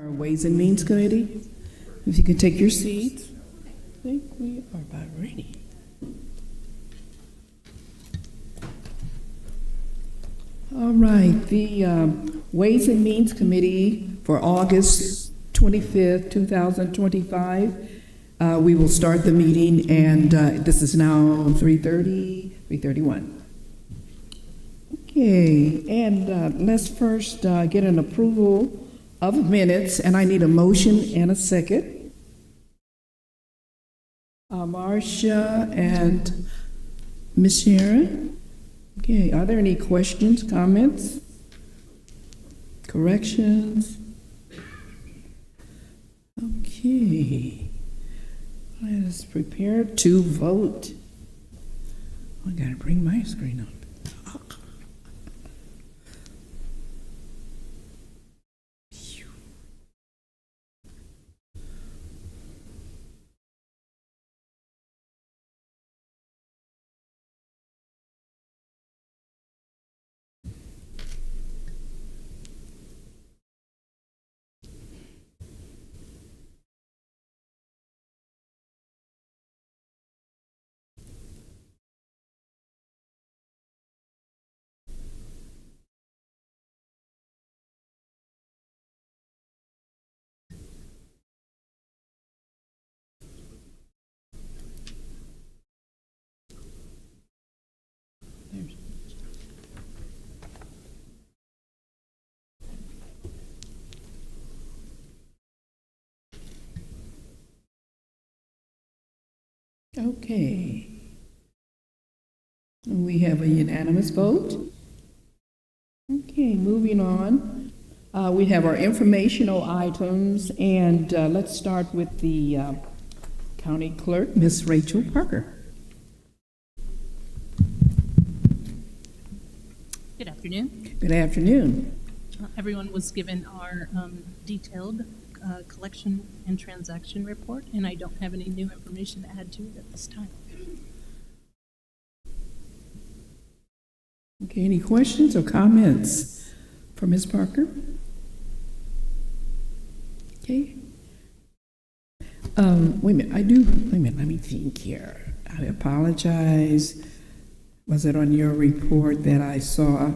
Our Ways and Means Committee. If you could take your seats. I think we are about ready. All right, the Ways and Means Committee for August 25th, 2025. We will start the meeting, and this is now 3:31. Okay, and let's first get an approval of minutes, and I need a motion and a second. Marcia and Ms. Sharon. Okay, are there any questions, comments, corrections? Okay, let us prepare to vote. I gotta bring my screen up. Okay. We have a unanimous vote. Okay, moving on. We have our informational items, and let's start with the County Clerk, Miss Rachel Parker. Good afternoon. Good afternoon. Everyone was given our detailed collection and transaction report, and I don't have any new information to add to it at this time. Okay, any questions or comments for Ms. Parker? Okay. Wait a minute, let me think here. I apologize. Was it on your report that I saw?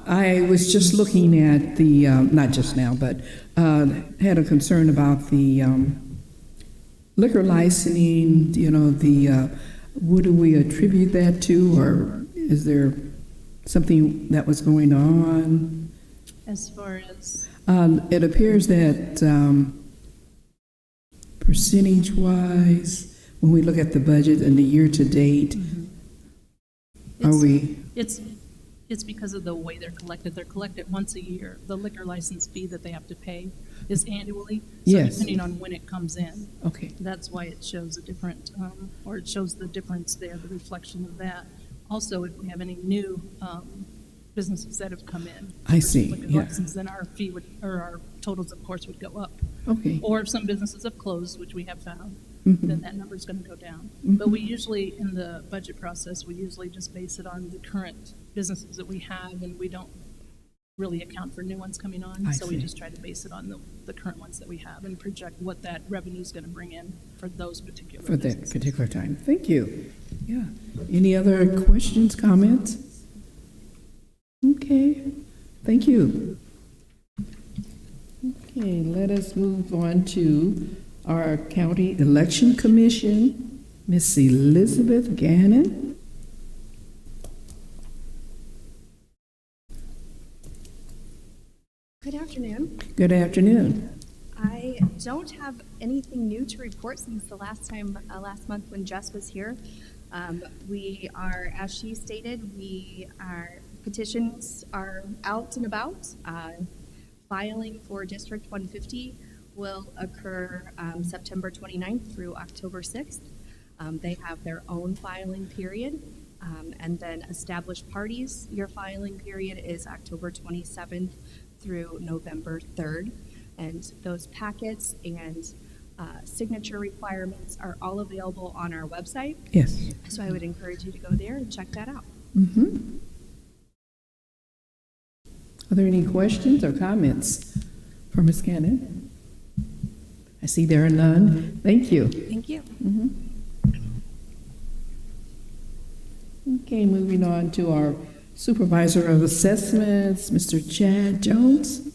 I was just looking at the, not just now, but had a concern about the liquor licensing, what do we attribute that to, or is there something that was going on? As far as? It appears that percentage-wise, when we look at the budget and the year-to-date, It's because of the way they're collected. They're collected once a year. The liquor license fee that they have to pay is annually. So Yes. depending on when it comes in. Okay. That's why it shows a different, or it shows the difference there, the reflection of that. Also, if we have any new businesses that have come in. I see, liquor yeah. license, then our fee would, or our totals, of course, would go up. Okay. Or if some businesses have closed, which we have found, Mhm. then that number is going to go down. Mhm. But we usually, in the budget process, we usually just base it on the current businesses that we have, and we don't really account for new ones coming on. I So we see. just try to base it on the current ones that we have and project what that revenue is going to bring in for those particular For that businesses. particular time. Thank you. Yeah. Any other questions, comments? Okay. Thank you. Okay, let us move on to our County Election Commission, Miss Elizabeth Gannon. Good afternoon. Good afternoon. I don't have anything new to report since the last month when Jess was here. We are, as she stated, our petitions are out and about. Filing for District 150 will occur September 29th through October 6th. They have their own filing period. And then established parties, your filing period is October 27th through November 3rd. And those packets and signature requirements are all available on our website. Yes. So I would encourage you to go there and check that out. Mm-hmm. Are there any questions or comments for Ms. Cannon? I see there are none. Thank you. Thank you. Okay, moving on to our Supervisor of Assessments, Mr. Chad Jones.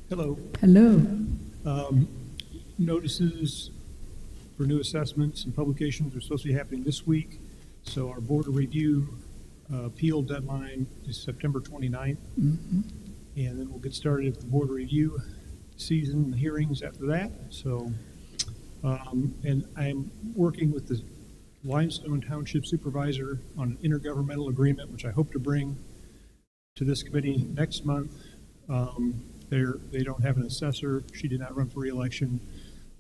Hello. Hello. Notices for new assessments and publications are supposed to be happening this week. So our board of review appeal deadline is September 29th. Mm-hmm. And then we'll get started with the board of review season hearings after that. So, and I'm working with the Limestone Township Supervisor on an intergovernmental agreement, which I hope to bring to this committee next month. They don't have an assessor. She did not run for re-election.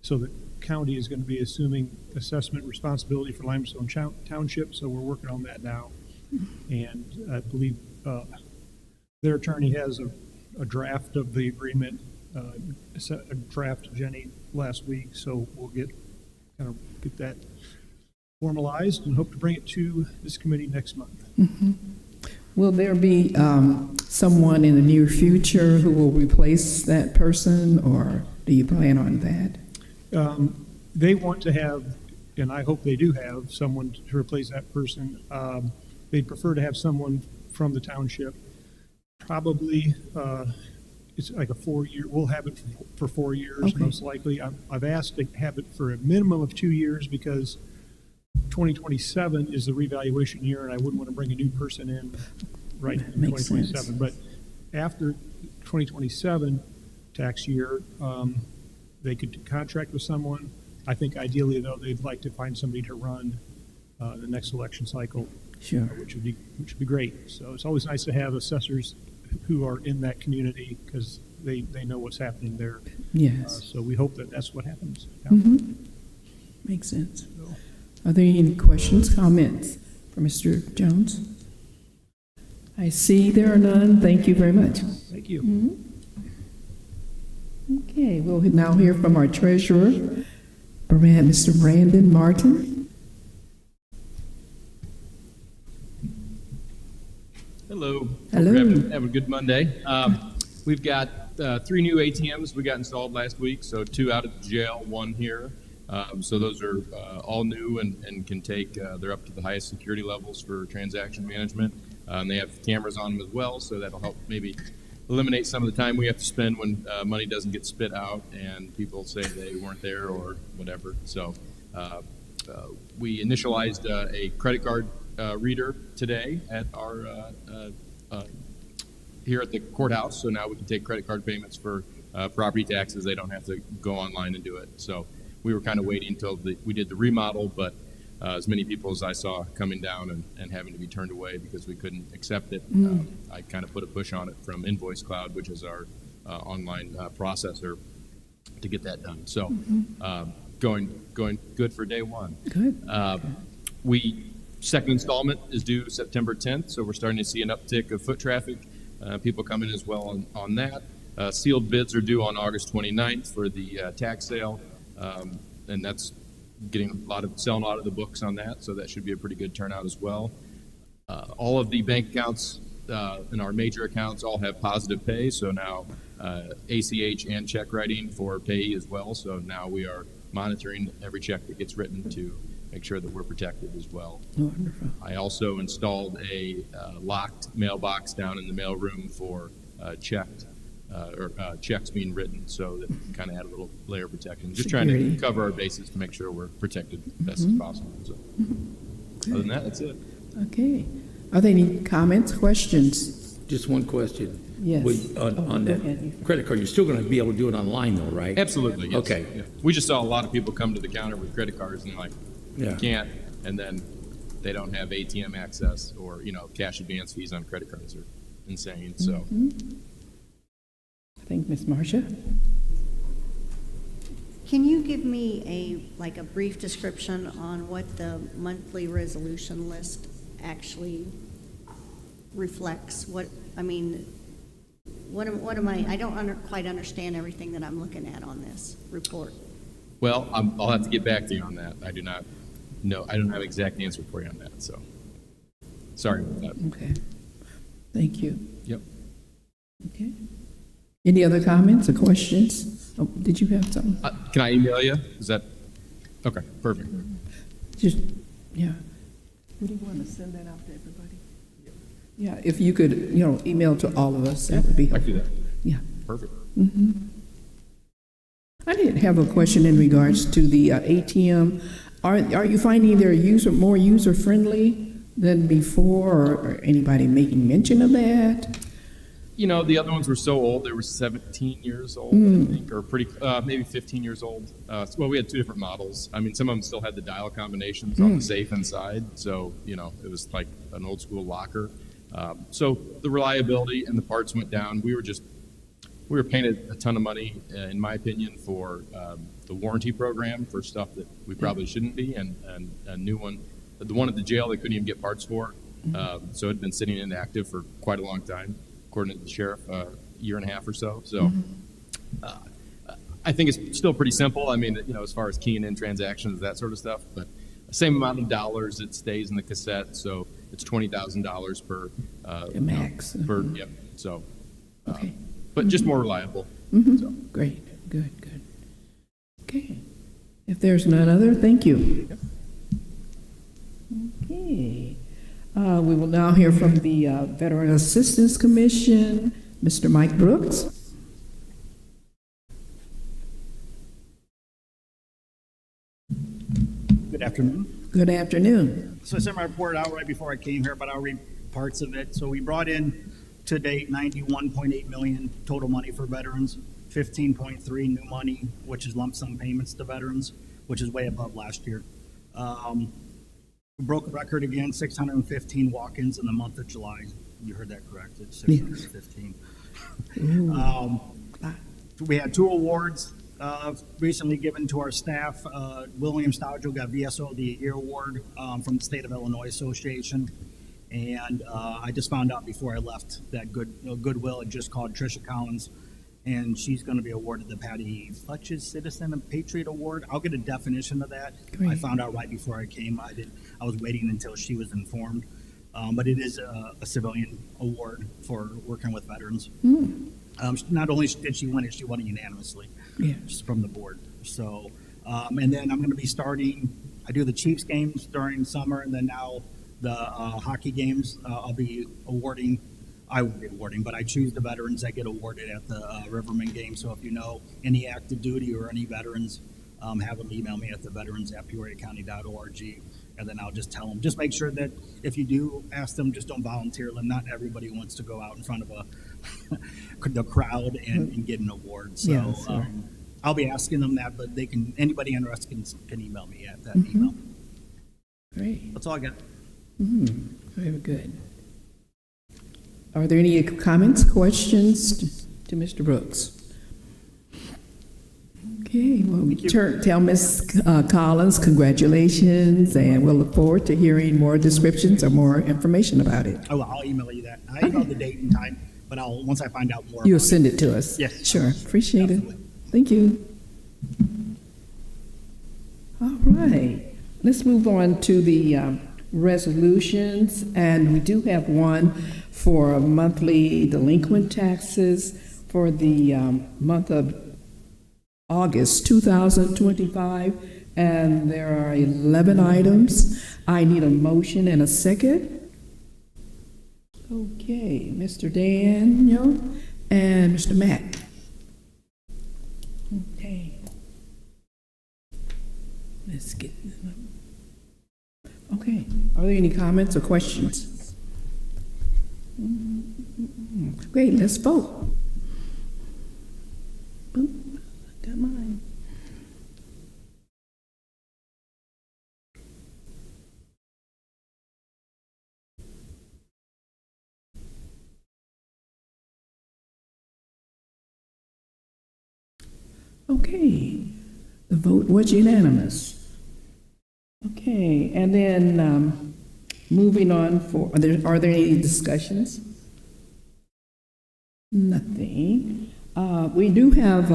So the county is going to be assuming assessment responsibility for Limestone Township. So we're working on that now. And I believe their attorney has a draft of the agreement, a draft to Jenny last week. So we'll get that formalized and hope to bring it to this committee next month. Mm-hmm. Will there be someone in the near future who will replace that person, or do you plan on that? They want to have, and I hope they do have, someone to replace that person. They'd prefer to have someone from the township. Probably, it's like a 4-year, we'll have it for 4 years, Okay. most likely. I've asked to have it for a minimum of 2 years because 2027 is the revaluation year, and I wouldn't want to bring a new person in right in Makes 2027. sense. But after 2027 tax year, they could contract with someone. I think ideally, though, they'd like to find somebody to run the next election cycle, Sure. which would be great. So it's always nice to have assessors who are in that community because they know what's happening there. Yes. So we hope that that's what happens. Yeah. Mm-hmm. Makes sense. So, Are there any questions, comments for Mr. Jones? I see there are none. Thank you very much. thank you. Mm-hmm. Okay, we'll now hear from our treasurer, Mr. Brandon Martin. Hello. Hello. Hope you're having a good Monday. We've got 3 new ATMs we got installed last week, so 2 out of the jail, 1 here. So those are all new and can take, they're up to the highest security levels for transaction management. They have cameras on them as well, so that'll help maybe eliminate some of the time we have to spend when money doesn't get spit out and people say they weren't there or whatever. So we initialized a credit card reader today at our here at the courthouse. So now we can take credit card payments for property taxes. They don't have to go online and do it. So we were kind of waiting until we did the remodel, but as many people as I saw coming down and having to be turned away because we couldn't accept it, I kind of put a push on it from Invoice Cloud, which is our online processor, to get that done. So going good for day one. Good. Second installment is due September 10th, so we're starting to see an uptick of foot traffic. People come in as well on that. Sealed bids are due on August 29th for the tax sale, and that's selling a lot of the books on that, so that should be a pretty good turnout as well. All of the bank accounts in our major accounts all have positive pay, so now ACH and check writing for pay as well. So now we are monitoring every check that gets written to make sure that we're protected as well. Wonderful. I also installed a locked mailbox down in the mailroom for checks being written, so that kind of add a little layer of protection. Just trying Security. to cover our bases to make sure we're protected best as possible. So other than that, that's it. Okay. Are there any comments, questions? Just one question. Yes. On go that ahead. credit card, you're still going to be able to do it online though, right? Absolutely, yes. Okay. Yeah. We just saw a lot of people come to the counter with credit cards and they're like, Yeah. you can't, and then they don't have ATM access, or cash advance fees on credit cards are insane. So I think Ms. Marcia. Can you give me a brief description on what the monthly resolution list actually reflects? what am I don't quite understand everything that I'm looking at on this report. Well, I'll have to get back to you on that. I do not know. I don't have an exact answer for you on that, so sorry about that. Okay. Thank you. Yep. Okay. Any other comments or questions? Oh, did you have something? Can I email you? Is that okay? Perfect. Just, yeah. Would you want to send that out to everybody? Yeah, if you could, email to all of us, that would be I helpful. can do that. Yeah. Perfect. I did have a question in regards to the ATM. Are you finding they're more user-friendly than before, or anybody making mention of that? The other ones were so old; they were 17 years old, I think, or maybe 15 years old. Well, we had two different models. I mean, some of them still had the dial combinations on the safe inside, so it was like an old school locker. So the reliability and the parts went down. We were paying a ton of money, in my opinion, for the warranty program for stuff that we probably shouldn't be, and a new one. The one at the jail they couldn't even get parts for, so it had been sitting inactive for quite a long time, according to the sheriff, a year and a half or so. So I think it's still pretty simple. I mean, as far as keying in transactions, that sort of stuff, but the same amount of dollars it stays in the cassette, so it's $20,000 per Max. Yep. So, Okay. but just more reliable. So. Great. Good. Okay. If there's none other, thank you. Yep. Okay. We will now hear from the Veteran Assistance Commission, Mr. Mike Brooks. Good afternoon. Good afternoon. So I sent my report out right before I came here, but I'll read parts of it. So we brought in to date 91.8 million total money for veterans, 15.3 new money, which is lump sum payments to veterans, which is way above last year. We broke a record again, 615 walk-ins in the month of July. You heard that correct? It's 615. We had 2 awards recently given to our staff. William Stodgel got VSO of the Year Award from the State of Illinois Association. And I just found out before I left that Goodwill had just called Tricia Collins, and she's going to be awarded the Patty Futch's Citizen and Patriot Award. I'll get a definition of that. Great. I found out right before I came. I was waiting until she was informed. But it is a civilian award for working with veterans. Not only did she win it, she won it unanimously, just from the board. So, and then I'm going to be starting. I do the Chiefs games during summer, and then now the hockey games. I won't be awarding, but I choose the veterans that get awarded at the Riverman game. So if you know any active duty or any veterans, have them email me at theveterans@peoriacounty.org, and then I'll just tell them. Just make sure that if you do ask them, just don't volunteer them. Not everybody wants to go out in front of the crowd and get an award. So Yes, I'll be asking them that, but anybody interested can email me at that email. Great. That's all I got. Very good. Are there any comments, questions to Mr. Brooks? Okay, well, we tell Ms. Collins congratulations, and we'll look forward to hearing more descriptions or more information about it. I'll email you that. I email the date and time, but once I find out more. You'll about send it to us? Yes. Sure, appreciate Absolutely. it. Thank you. All right, let's move on to the resolutions, and we do have one for monthly delinquent taxes for the month of August 2025, and there are 11 items. I need a motion and a second. Okay, Mr. Daniel and Mr. Matt. Okay. Let's get them. Okay, are there any comments or questions? Great, let's vote. Boom, got mine. Okay, the vote was unanimous. Okay, and then moving on are there any discussions? Nothing. We do have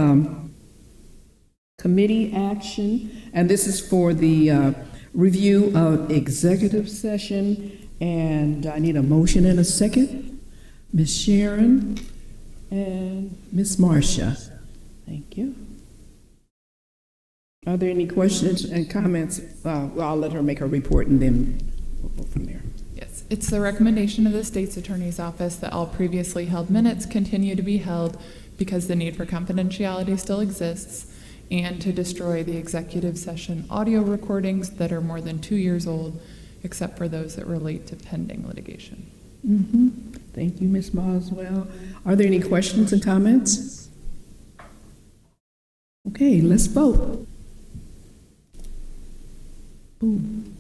committee action, and this is for the review of executive session, and I need a motion and a second. Ms. Sharon and Ms. Marcia. Thank you. Are there any questions and comments? Well, I'll let her make her report, and then we'll go from there. Yes, it's the recommendation of the state's attorney's office that all previously held minutes continue to be held because the need for confidentiality still exists, and to destroy the executive session audio recordings that are more than 2 years old, except for those that relate to pending litigation. Thank you, Ms. Boswell. Are there any questions and comments? Okay, let's vote. Boom.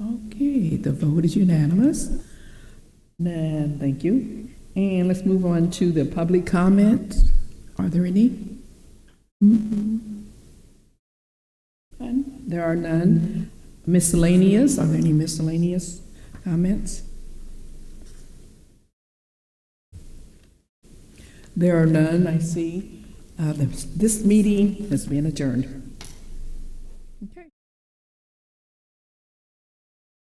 Okay, the vote is unanimous. And thank you. And let's move on to the public comment. Are there any? None? There are none. Miscellaneous, are there any miscellaneous comments? There are none, I see. This meeting has been adjourned.